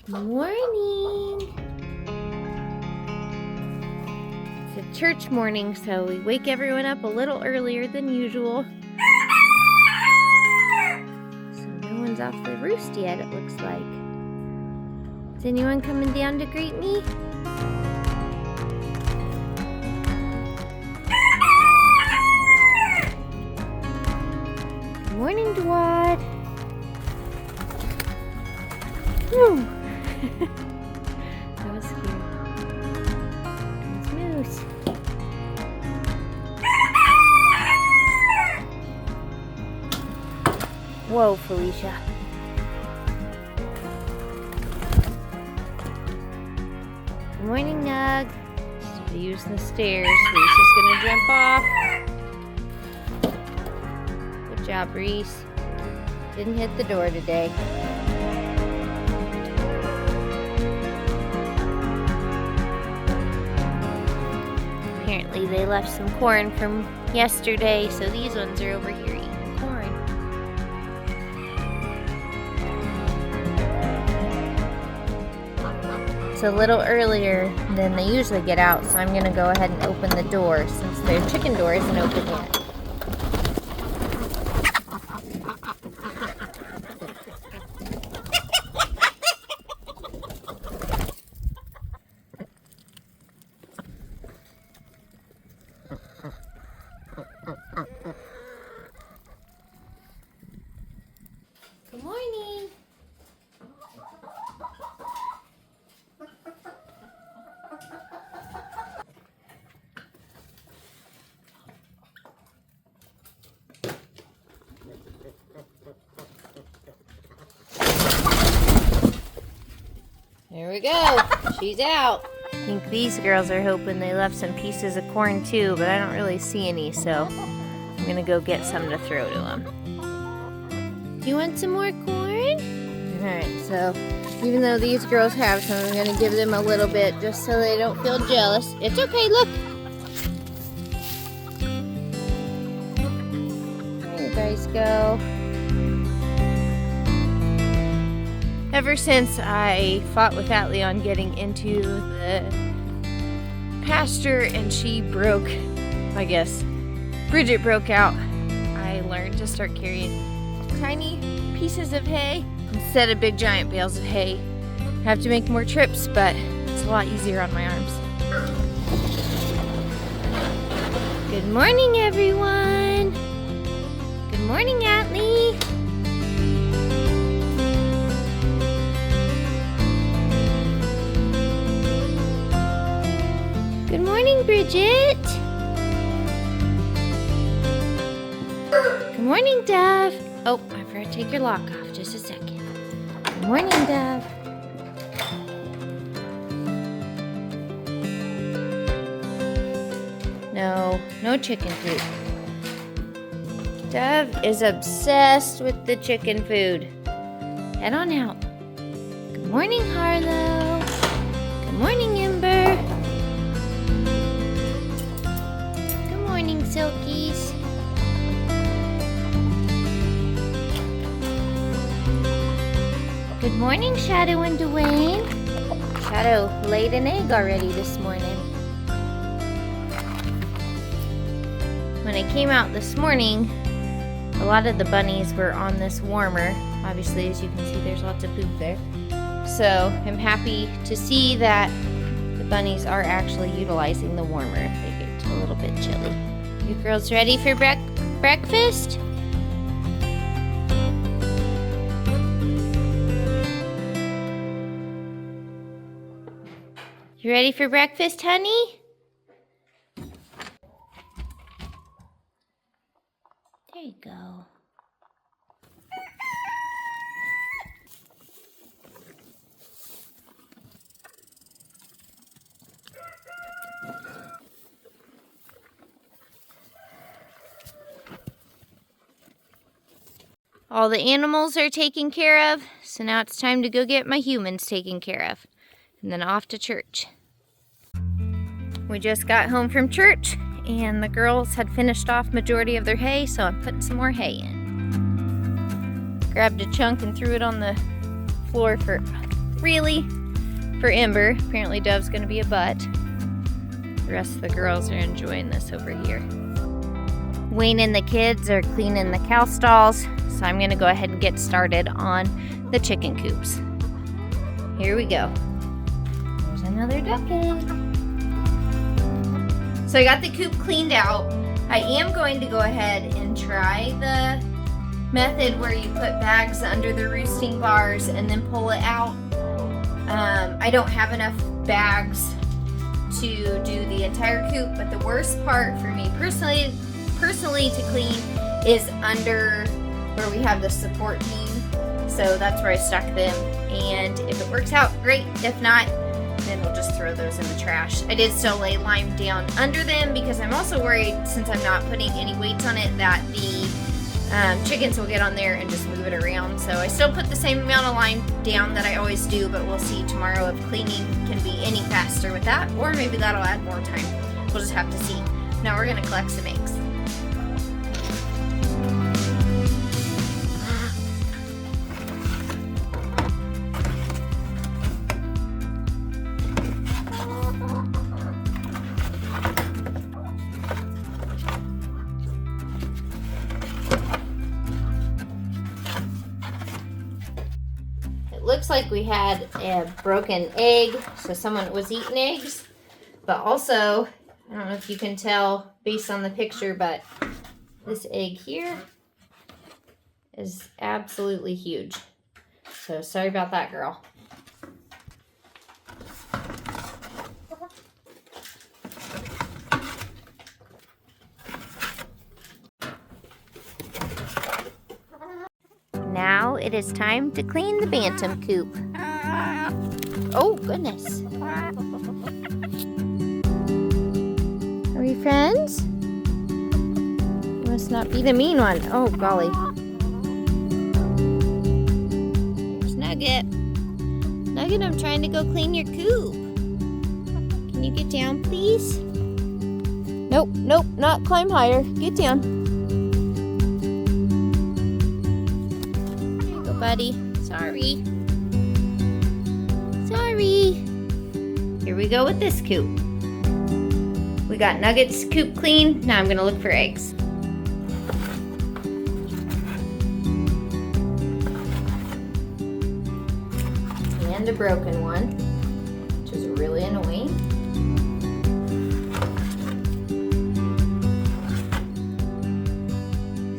Morning! It's a church morning, so we wake everyone up a little earlier than usual. So no one's off the roost yet, it looks like. Is anyone coming down to greet me? Good morning, Dwad. Whew. That was scary. There's Moose. Whoa, Felicia. Good morning, Nug. Just using the stairs. Felicia's gonna jump off. Good job, Reese. Didn't hit the door today. Apparently they left some corn from yesterday, so these ones are over here eating corn. It's a little earlier than they usually get out, so I'm gonna go ahead and open the door since their chicken door isn't open yet. Good morning. There we go. She's out. I think these girls are hoping they left some pieces of corn too, but I don't really see any, so I'm gonna go get some to throw to them. Do you want some more corn? Alright, so even though these girls have some, I'm gonna give them a little bit just so they don't feel jealous. It's okay, look! There you guys go. Ever since I fought with Atlee on getting into the pasture and she broke, I guess, Bridget broke out, I learned to start carrying tiny pieces of hay instead of big giant bales of hay. I have to make more trips, but it's a lot easier on my arms. Good morning, everyone. Good morning, Atlee. Good morning, Bridget. Good morning, Dove. Oh, I forgot to take your lock off. Just a second. Good morning, Dove. No chicken food. Dove is obsessed with the chicken food. Head on out. Good morning, Harlow. Good morning, Ember. Good morning, Silkies. Good morning, Shadow and Dwayne. Shadow laid an egg already this morning. When I came out this morning, a lot of the bunnies were on this warmer. Obviously, as you can see, there's lots of poop there. So I'm happy to see that the bunnies are actually utilizing the warmer if they get a little bit chilly. You girls ready for breakfast? You ready for breakfast, honey? There you go. All the animals are taken care of, so now it's time to go get my humans taken care of. And then off to church. We just got home from church and the girls had finished off majority of their hay, so I'm putting some more hay in. Grabbed a chunk and threw it on the floor for really, for Ember. Apparently Dove's gonna be a butt. The rest of the girls are enjoying this over here. Wayne and the kids are cleaning the cow stalls, so I'm gonna go ahead and get started on the chicken coops. Here we go. There's another duck egg. So I got the coop cleaned out. I am going to go ahead and try the method where you put bags under the roosting bars and then pull it out. I don't have enough bags to do the entire coop, but the worst part for me personally to clean is under where we have the support beam. So that's where I stuck them, and if it works out, great. If not, then we'll just throw those in the trash. I did still lay lime down under them because I'm also worried, since I'm not putting any weights on it, that the chickens will get on there and just move it around. So I still put the same amount of lime down that I always do, but we'll see tomorrow if cleaning can be any faster with that, or maybe that'll add more time. We'll just have to see. Now we're gonna collect some eggs. Looks like we had a broken egg, so someone was eating eggs. But also, I don't know if you can tell based on the picture, but this egg here is absolutely huge. So sorry about that, girl. Now it is time to clean the Bantam coop. Oh, goodness. Are we friends? You must not be the mean one. Oh, golly. There's Nugget. Nugget, I'm trying to go clean your coop. Can you get down, please? Nope, nope, not climb higher. Get down. Buddy. Sorry. Here we go with this coop. We got Nugget's coop clean. Now I'm gonna look for eggs. And a broken one, which is really annoying.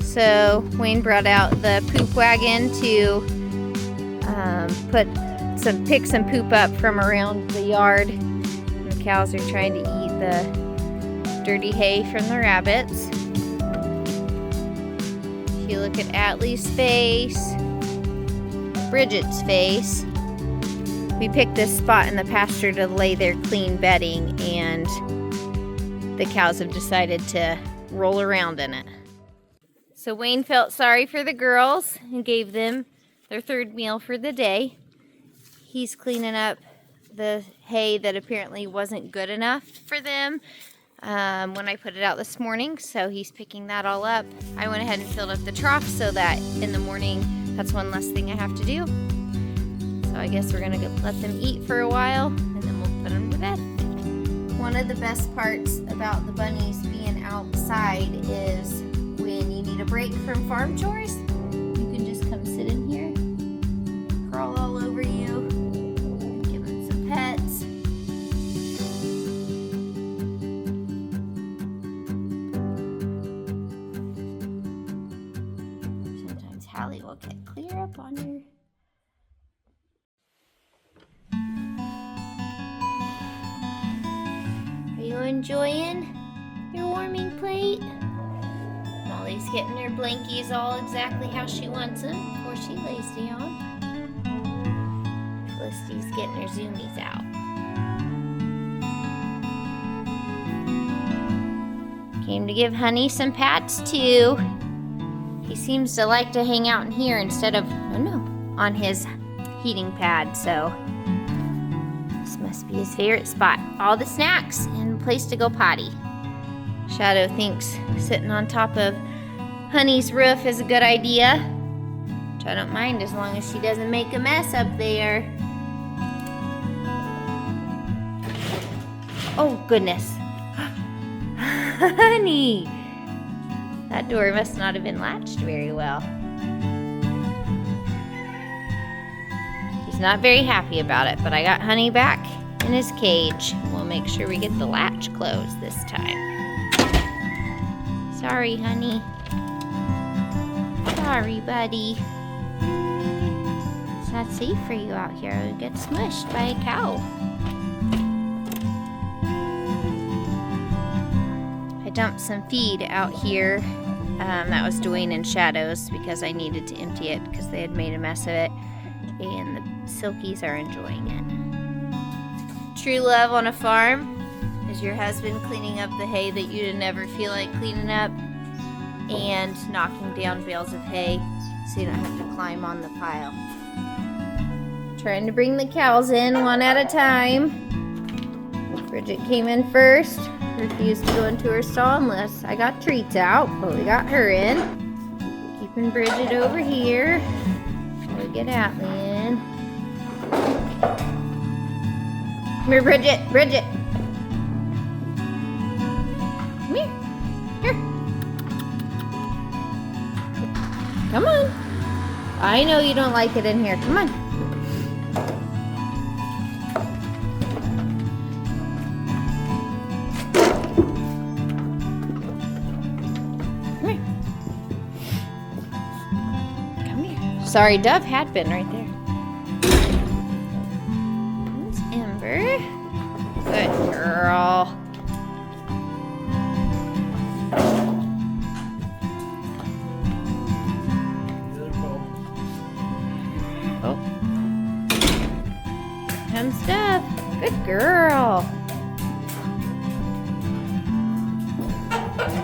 So Wayne brought out the poop wagon to pick some poop up from around the yard. The cows are trying to eat the dirty hay from the rabbits. If you look at Atlee's face, Bridget's face, we picked this spot in the pasture to lay their clean bedding, and the cows have decided to roll around in it. So Wayne felt sorry for the girls and gave them their third meal for the day. He's cleaning up the hay that apparently wasn't good enough for them when I put it out this morning, so he's picking that all up. I went ahead and filled up the trough so that in the morning, that's one less thing I have to do. So I guess we're gonna let them eat for a while, and then we'll put them to bed. One of the best parts about the bunnies being outside is when you need a break from farm chores, you can just come sit in here, crawl all over you, give them some pets. Sometimes Hallie will get clear up on your... Are you enjoying your warming plate? Molly's getting her blankies all exactly how she wants them before she lays down. Felicity's getting her zoomies out. Came to give Honey some pats too. He seems to like to hang out in here instead of, oh no, on his heating pad, so this must be his favorite spot. All the snacks and a place to go potty. Shadow thinks sitting on top of Honey's roof is a good idea, which I don't mind as long as she doesn't make a mess up there. Oh, goodness. Honey! That door must not have been latched very well. He's not very happy about it, but I got Honey back in his cage. We'll make sure we get the latch closed this time. Sorry, Honey. Sorry, buddy. It's not safe for you out here. You'll get smushed by a cow. I dumped some feed out here. That was Dwayne and Shadow's because I needed to empty it because they had made a mess of it. And the Silkies are enjoying it. True love on a farm is your husband cleaning up the hay that you didn't ever feel like cleaning up and knocking down bales of hay so you don't have to climb on the pile. Trying to bring the cows in one at a time. Bridget came in first. Refused to go into her stall unless I got treats out, but we got her in. Keeping Bridget over here. We get Atlee in. Come here, Bridget. Bridget. Come here. Here. Come on. I know you don't like it in here. Come on. Sorry, Dove had been right there. There's Ember. Good girl. Oh. Comes Dove. Good girl.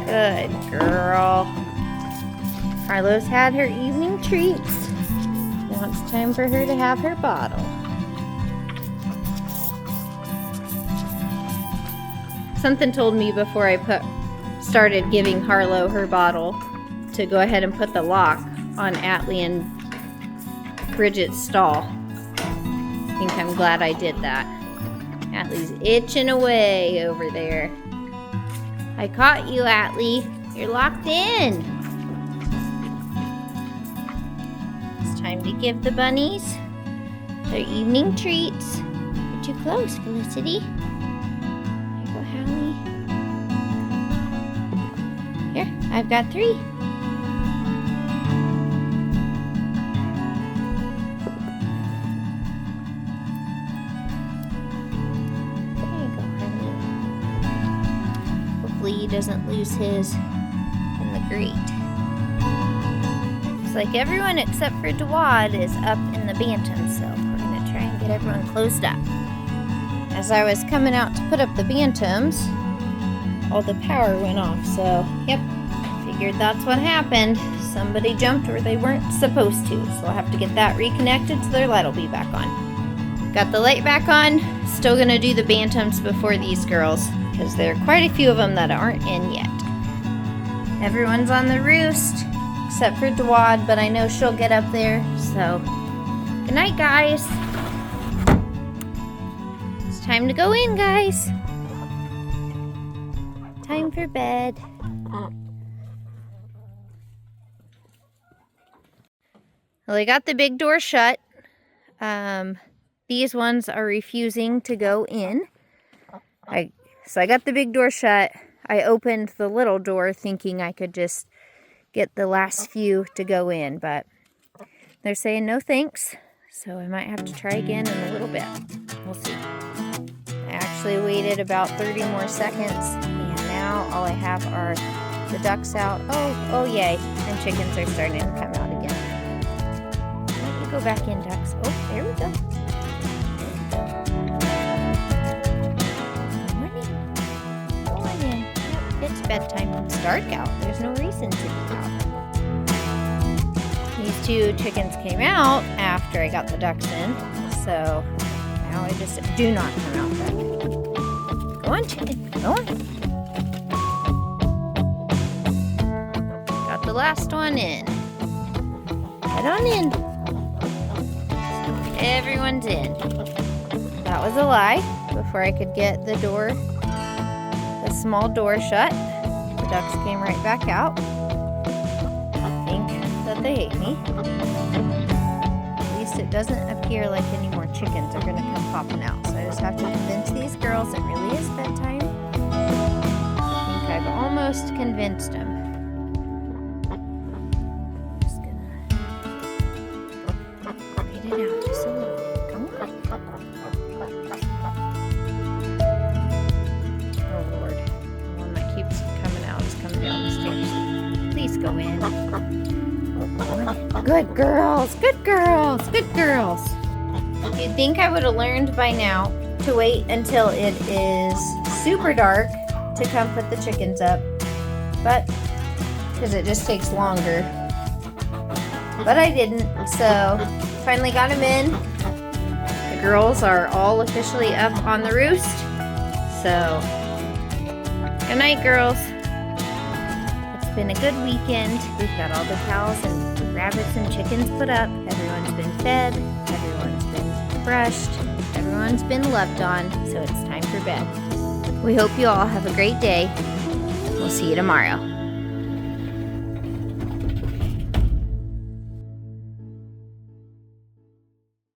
Good girl. Carlos had her evening treats. Now it's time for her to have her bottle. Something told me before I started giving Harlow her bottle to go ahead and put the lock on Atlee and Bridget's stall. I think I'm glad I did that. Atlee's itching away over there. I caught you, Atlee. You're locked in. Time to give the bunnies their evening treats. You're too close, Felicity. Here you go, Hallie. Here, I've got 3. There you go, honey. Hopefully he doesn't lose his in the grate. Like everyone except for Dawad is up in the Bantam, so we're going to try and get everyone closed up. As I was coming out to put up the Bantams, all the power went off, so yep, figured that's what happened. Somebody jumped where they weren't supposed to, so I'll have to get that reconnected so their light will be back on. Got the light back on, still going to do the Bantams before these girls, because there are quite a few of them that aren't in yet. Everyone's on the roost. Except for Dawad, but I know she'll get up there, so good night, guys. It's time to go in, guys. Time for bed. Well, I got the big door shut. These ones are refusing to go in. So I got the big door shut. I opened the little door thinking I could just get the last few to go in, but they're saying no thanks, so I might have to try again in a little bit. We'll see. I actually waited about 30 more seconds, and now all I have are the ducks out. Oh yay, and chickens are starting to come out again. Let me go back in, ducks. Oh, there we go. Good morning. Go on in. Yep, it's bedtime. It's dark out. There's no reason to be out. These 2 chickens came out after I got the ducks in, so now I just do not come out back. Go on, chicken. Go on. Got the last one in. Head on in. Everyone's in. That was a lie. Before I could get the door small door shut. The ducks came right back out. I think that they ate me. At least it doesn't appear like any more chickens are going to come popping out. So I just have to convince these girls it really is bedtime. I think I've almost convinced them. Just gonna wait it out just a little bit. Come on. Oh Lord. The one that keeps coming out is coming down the stairs. Please go in. Good girls, good girls, good girls. You'd think I would have learned by now to wait until it is super dark to come put the chickens up, but because it just takes longer. But I didn't, so finally got them in. The girls are all officially up on the roost, so good night, girls. It's been a good weekend. We've got all the cows and rabbits and chickens put up. Everyone's been fed. Everyone's been brushed. Everyone's been loved on. So it's time for bed. We hope you all have a great day. We'll see you tomorrow.